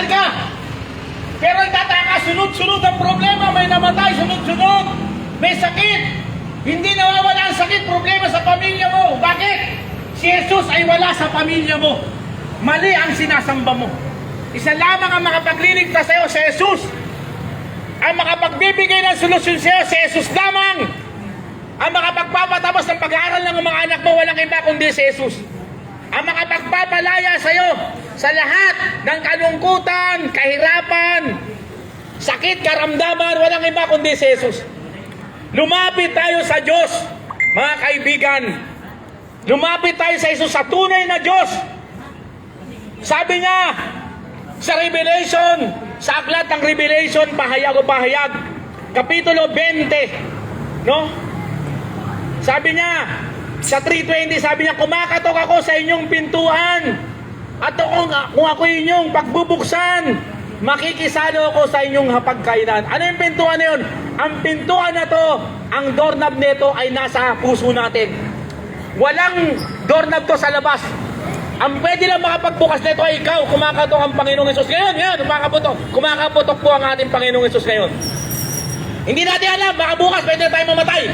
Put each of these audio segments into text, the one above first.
nagdadasal ka. Pero itataka, sunod-sunod ang problema, may namatay, sunod-sunod, may sakit. Hindi nawawala ang sakit, problema sa pamilya mo. Bakit? Si Jesus ay wala sa pamilya mo. Mali ang sinasamba mo. Isa lamang ang makapagliligtas sa iyo, si Jesus. Ang makapagbibigay ng solusyon sa iyo, si Jesus lamang. Ang makapagpapatapos ng pag-aaral ng mga anak mo, walang iba kundi si Jesus. Ang makapagpapalaya sa iyo sa lahat ng kalungkutan, kahirapan, sakit, karamdaman, walang iba kundi si Jesus. Lumapit tayo sa Diyos, mga kaibigan. Lumapit tayo sa Jesus, sa tunay na Diyos. Sabi niya sa Revelation, sa aklat ng Revelation, pahayag o pahayag, Kapitulo 20, no? Sabi niya, sa 3:20, sabi niya, kumakatok ako sa inyong pintuan. At kung ako inyong pagbubuksan, makikisalo ako sa inyong hapagkainan. Ano yung pintuan na yun? Ang pintuan na to, ang doorknob nito ay nasa puso natin. Walang doorknob to sa labas. Ang pwede lang makapagbukas nito ay ikaw, kumakatok ang Panginoong Hesus. Ngayon, kumakaputok po ang ating Panginoong Hesus ngayon. Hindi natin alam, baka bukas pwede tayo mamatay.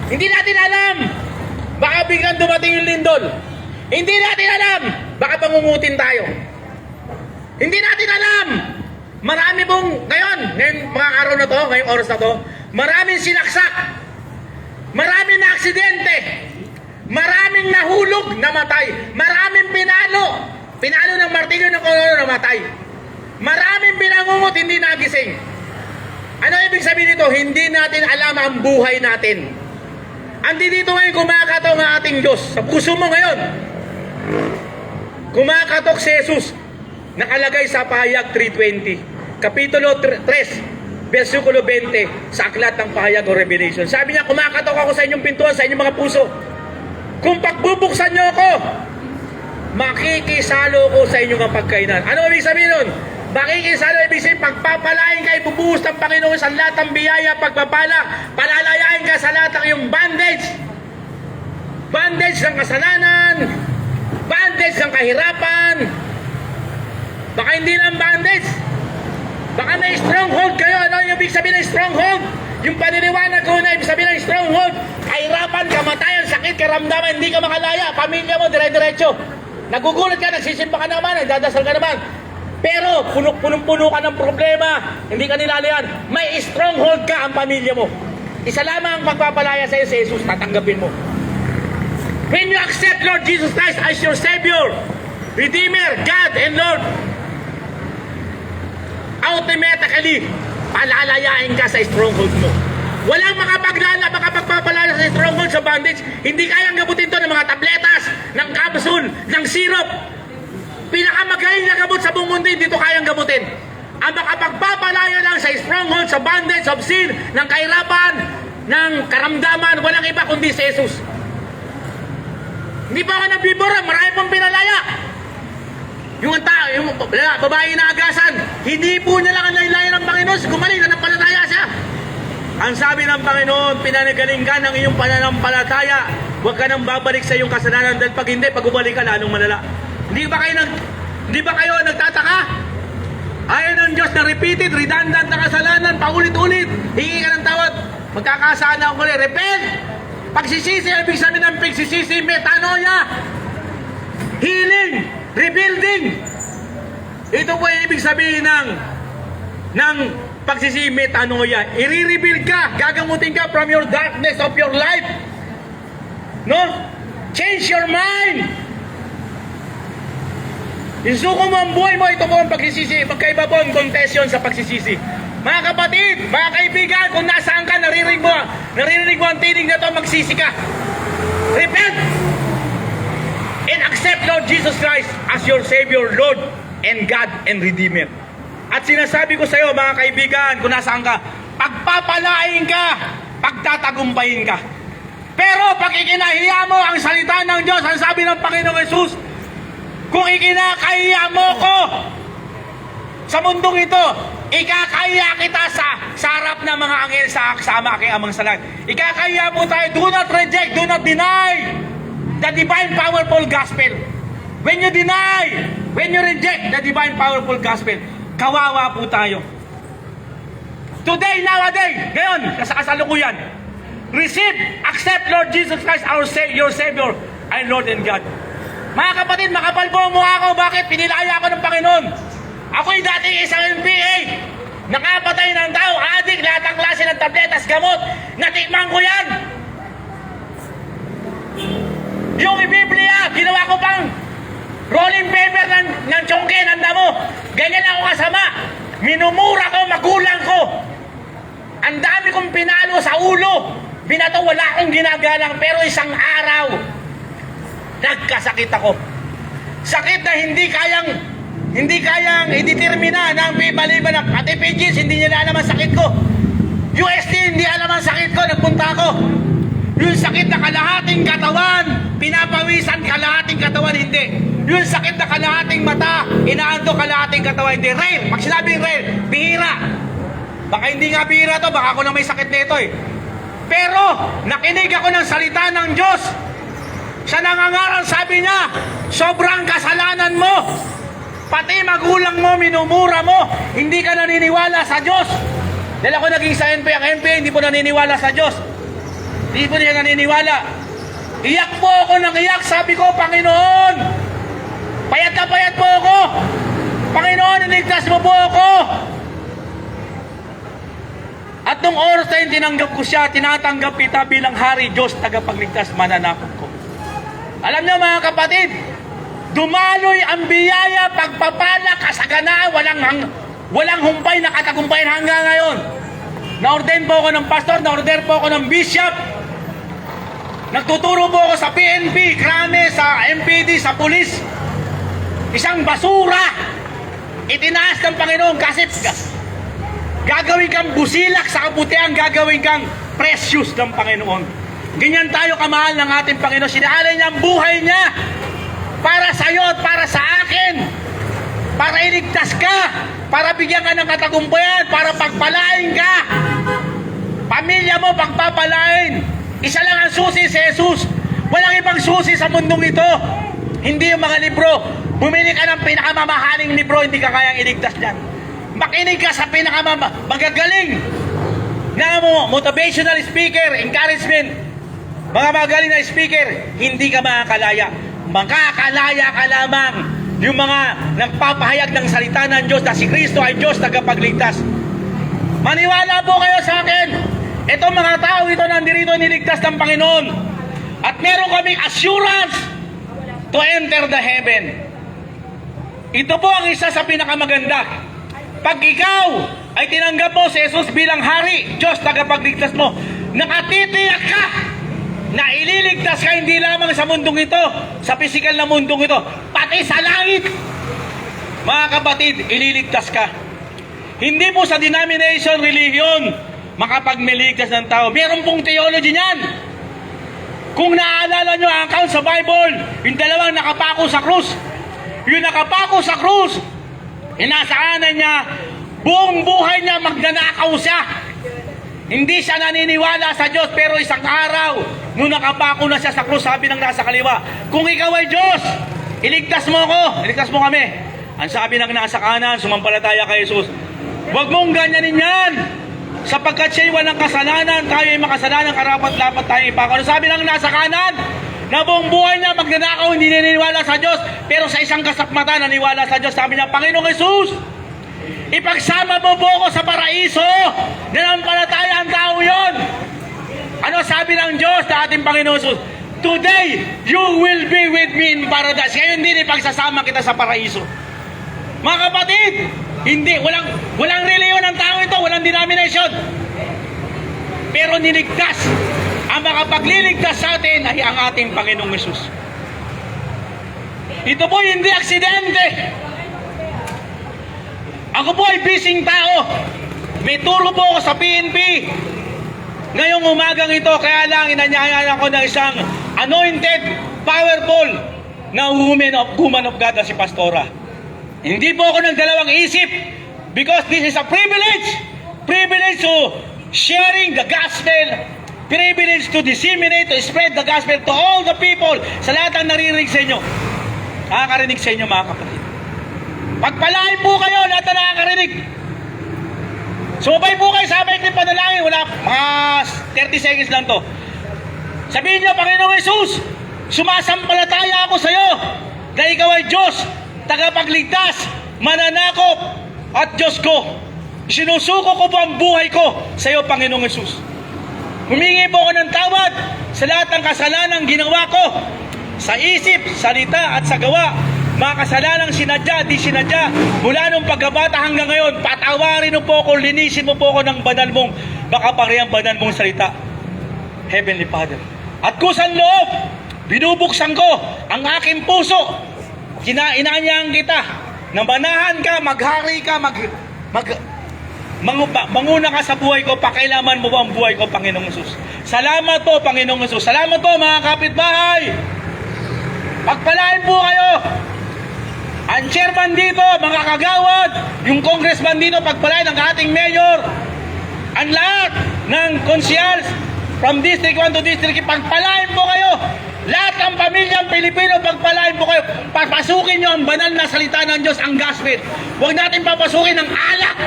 Hindi natin alam, baka biglang dumating yung lindol. Hindi natin alam, baka pangungutin tayo. Hindi natin alam, marami pong, ngayon mga araw na to, ngayong oras na to, maraming sinaksak, maraming na aksidente, maraming nahulog, namatay, maraming pinalo ng martilyo ng kolono, namatay. Maraming pinangungot, hindi nagising. Ano ibig sabihin nito? Hindi natin alam ang buhay natin. Andi dito ngayon kumakatok ang ating Diyos. Sa puso mo ngayon, kumakatok si Jesus. Nakalagay sa pahayag 3:20. Kapitulo 3, versikulo 20 sa aklat ng pahayag o Revelation. Sabi niya, kumakatok ako sa inyong pintuan, sa inyong mga puso. Kung pagbubuksan niyo ako, makikisalo ko sa inyong pagkainan. Ano ibig sabihin nun? Makikisalo, ibig sabihin, pagpapalain ka, ibubuhos ng Panginoon sa lahat ng biyaya, pagpapala, palalayain ka sa lahat ng iyong bandage. Bandage ng kasalanan, bandage ng kahirapan, baka hindi lang bandage, baka may stronghold kayo. Ano yung ibig sabihin ng stronghold? Yung paniniwanag ko na ibig sabihin ng stronghold, kahirapan, kamatayan, sakit, karamdaman, hindi ka makalaya, pamilya mo, dire-diretso. Nagugulat ka, nagsisimba ka naman, nagdadasal ka naman. Pero punong-puno ka ng problema, hindi ka nilalayan. May stronghold ka ang pamilya mo. Isa lamang ang magpapalaya sa iyo, si Jesus, tatanggapin mo. When you accept Lord Jesus Christ as your Savior, Redeemer, God and Lord, automatically, palalayain ka sa stronghold mo. Walang makapagpapalaya sa stronghold, sa bandage. Hindi kayang gabutin to ng mga tabletas, ng capsule, ng syrup. Pinakamagaling na gamot sa buong mundo, dito kayang gamutin. Ang makapagpapalaya lang sa stronghold, sa bandage of sin, ng kahirapan, ng karamdaman, walang iba kundi si Jesus. Hindi pa ako nagbibura, marami pong pinalaya. Yung babae na agasan, hindi po niya lang ang laylaya ng Panginoon, gumaling na nampalataya siya. Ang sabi ng Panginoon, pinanagaling ka ng iyong pananampalataya, huwag ka nang babalik sa iyong kasalanan, dahil pag hindi, pag umalik ka, lalong malala. Hindi ba kayo nagtataka? Ayaw ng Diyos na repeated, redundant na kasalanan, paulit-ulit. Hingi ka ng tawad. Magkakasaan na ako ulit. Repent! Pagsisisi, ibig sabihin ng pagsisisi, metanoia. Healing, rebuilding. Ito po yung ibig sabihin ng pagsisisi, metanoia. I-rebuild ka, gagamutin ka from your darkness of your life. No? Change your mind. Isuko mo ang buhay mo, ito po ang pagsisisi. Magkaiba po ang confession sa pagsisisi. Mga kapatid, mga kaibigan, kung nasaan ka, naririnig mo ang tinig na ito, magsisi ka. Repent! And accept Lord Jesus Christ as your Savior, Lord, and God, and Redeemer. At sinasabi ko sa iyo, mga kaibigan, kung nasaan ka, pagpapalain ka, pagtatagumpayin ka. Pero pag ikinahiya mo ang salita ng Diyos, ang sabi ng Panginoong Hesus, kung ikinakahiya mo ko sa mundong ito, ikakahiya kita sa harap ng mga anghel sa kasama aking amang salat. Ikakahiya mo tayo. Do not reject, do not deny the divine powerful gospel. When you deny When you reject the divine powerful gospel, kawawa po tayo. Today, nowadays, ngayon, sa kasalukuyan, receive, accept Lord Jesus Christ, your Savior, and Lord and God. Mga kapatid, makapal po ang mukha ko. Bakit? Pinilaya ako ng Panginoon. Ako'y dating isang NPA. Nakapatay ng tao, adik, lahat ang klase ng tabletas, gamot. Natikman ko yan. Yung Biblia, ginawa ko pang rolling paper ng tsongke, ng damo. Ganyan ako kasama. Minumura ko, magulang ko. Ang dami kong pinalo sa ulo. Binato, wala akong ginagalang. Pero isang araw, nagkasakit ako. Sakit na hindi kayang i-determina ng maliban ng pati PGs, hindi nila alam ang sakit ko. UST, hindi alam ang sakit ko. Nagpunta ako. Yung sakit na kalahating katawan, pinapawisan kalahating katawan, hindi. Yung sakit na kalahating mata, inaanto kalahating katawan, hindi. Rare. Pag sinabing rare, bihira. Baka hindi nga bihira to, baka ako na may sakit nito eh. Pero, nakinig ako ng salita ng Diyos. Sa nangangaral, sabi niya, sobrang kasalanan mo. Pati magulang mo, minumura mo. Hindi ka naniniwala sa Diyos. Dahil ako naging sa NPA, ang NPA hindi po naniniwala sa Diyos. Hindi po niya naniniwala. Iyak po ako ng iyak. Sabi ko, Panginoon, payat na payat po ako. Panginoon, iligtas mo po ako. At nung oras na yun, tinanggap ko siya, tinatanggap kita bilang Hari, Diyos, tagapagligtas, mananakot ko. Alam niyo mga kapatid, dumaloy ang biyaya, pagpapala, kasaganaan, walang humpay na katagumpayan hanggang ngayon. Na-ordain po ako ng pastor, na-ordain po ako ng bishop. Nagtuturo po ako sa PNP, krame, sa MPD, sa pulis. Isang basura. Itinaas ng Panginoon kasi gagawin kang busilak sa kabutihan, gagawin kang precious ng Panginoon. Ganyan tayo kamahal ng ating Panginoon. Sinaalay niya ang buhay niya para sa iyo at para sa akin. Para iligtas ka, para bigyan ka ng katagumpayan, para pagpalain ka. Pamilya mo pagpapalain. Isa lang ang susi si Jesus. Walang ibang susi sa mundong ito. Hindi yung mga libro. Bumili ka ng pinakamamahaling libro, hindi ka kayang iligtas dyan. Makinig ka sa pinakamagagaling na motivational speaker, encouragement, mga magaling na speaker, hindi ka makakalaya. Makakalaya ka lamang yung mga nagpapahayag ng salita ng Diyos na si Kristo ay Diyos tagapagligtas. Maniwala po kayo sa akin. Itong mga tao ito nandirito niligtas ng Panginoon. At meron kaming assurance to enter the heaven. Ito po ang isa sa pinakamaganda. Pag ikaw ay tinanggap mo si Jesus bilang Hari, Diyos tagapagligtas mo, nakatitiyak ka na ililigtas ka hindi lamang sa mundong ito, sa pisikal na mundong ito, pati sa langit. Mga kapatid, ililigtas ka. Hindi po sa denomination, religion, makapagmiligtas ng tao. Meron pong theology niyan. Kung naaalala nyo ang account sa Bible, yung dalawang nakapako sa krus, yung nakapako sa krus, inasaanan niya, buong buhay niya magnanakaw siya. Hindi siya naniniwala sa Diyos, pero isang araw, nung nakapako na siya sa krus, sabi ng nasa kaliwa, kung ikaw ay Diyos, iligtas mo ako, iligtas mo kami. Ang sabi ng nasa kanan, sumampalataya kay Jesus, huwag mong ganyanin yan, sapagkat siya'y walang kasalanan, tayo ay makasalanan, karapat-dapat tayo ipako. Ano sabi ng nasa kanan? Na buong buhay niya magnanakaw, hindi naniniwala sa Diyos, pero sa isang kasakmata naniwala sa Diyos. Sabi niya, Panginoong Jesus, ipagsama mo po ako sa paraiso, nanampalataya ang tao yon. Ano sabi ng Diyos sa ating Panginoong Jesus? Today, you will be with me in paradise. Ngayon din ipagsasama kita sa paraiso. Mga kapatid, hindi, walang reliyon ng tao ito, walang denomination. Pero niligtas. Ang makapagliligtas sa atin ay ang ating Panginoong Jesus. Ito po hindi aksidente. Ako po ay bising tao. May turo po ako sa PNP. Ngayong umagang ito, kaya lang inanyayahan ko ng isang anointed, powerful na woman of God na si Pastora. Hindi po ako nagdalawang isip because this is a privilege. Privilege to sharing the gospel. Privilege to disseminate, to spread the gospel to all the people, sa lahat ng naririnig sa inyo. Nakakarinig sa inyo mga kapatid. Pagpalain po kayo, lahat na nakakarinig. Sumabay po kayo sa aming panalangin. Wala, mga 30 seconds lang to. Sabihin niyo, Panginoong Jesus, sumasampalataya ako sa iyo na ikaw ay Diyos, tagapagligtas, mananakop, at Diyos ko. Sinusuko ko po ang buhay ko sa iyo, Panginoong Jesus. Humingi po ako ng tawad sa lahat ng kasalanang ginawa ko sa isip, salita at sa gawa. Mga kasalanang sinadya at di sinadya mula nung pagkabata hanggang ngayon. Patawarin mo po ako, linisin mo po ako ng banal mong makapangyarihang banal mong salita, Heavenly Father. At kusang loob, binubuksan ko ang aking puso. Inaanyahan kita na manahan ka, maghari ka, manguna ka sa buhay ko. Pakailaman mo ba ang buhay ko, Panginoong Jesus? Salamat po, Panginoong Jesus. Salamat po, mga kapitbahay. Pagpalain po kayo. Ang chairman dito, mga kagawad, yung congressman dito, pagpalain ang ating mayor, ang lahat ng consuls from District 1 to District 3, pagpalain po kayo. Lahat ng pamilyang Pilipino, pagpalain po kayo. Papasukin nyo ang banal na salita ng Diyos, ang gospel. Huwag natin papasukin ang alak.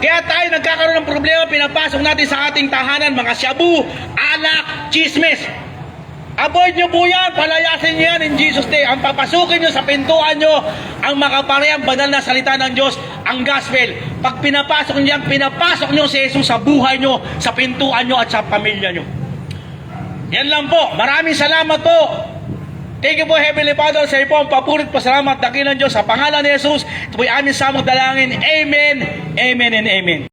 Kaya tayo nagkakaroon ng problema, pinapasok natin sa ating tahanan, mga shabu, alak, chismes. Avoid nyo po yan, palayasin nyo yan in Jesus' name. Ang papasukin nyo sa pintuan nyo, ang makaparehang banal na salita ng Diyos, ang gospel. Pag pinapasok nyo yan, pinapasok nyo si Jesus sa buhay nyo, sa pintuan nyo at sa pamilya nyo. Yan lang po. Maraming salamat po. Thank you po, Heavenly Father. Sa iyo po ang papurit pasalamat, dakilan Diyos sa pangalan ni Jesus. Ito po ay aming samang dalangin. Amen, amen, and amen.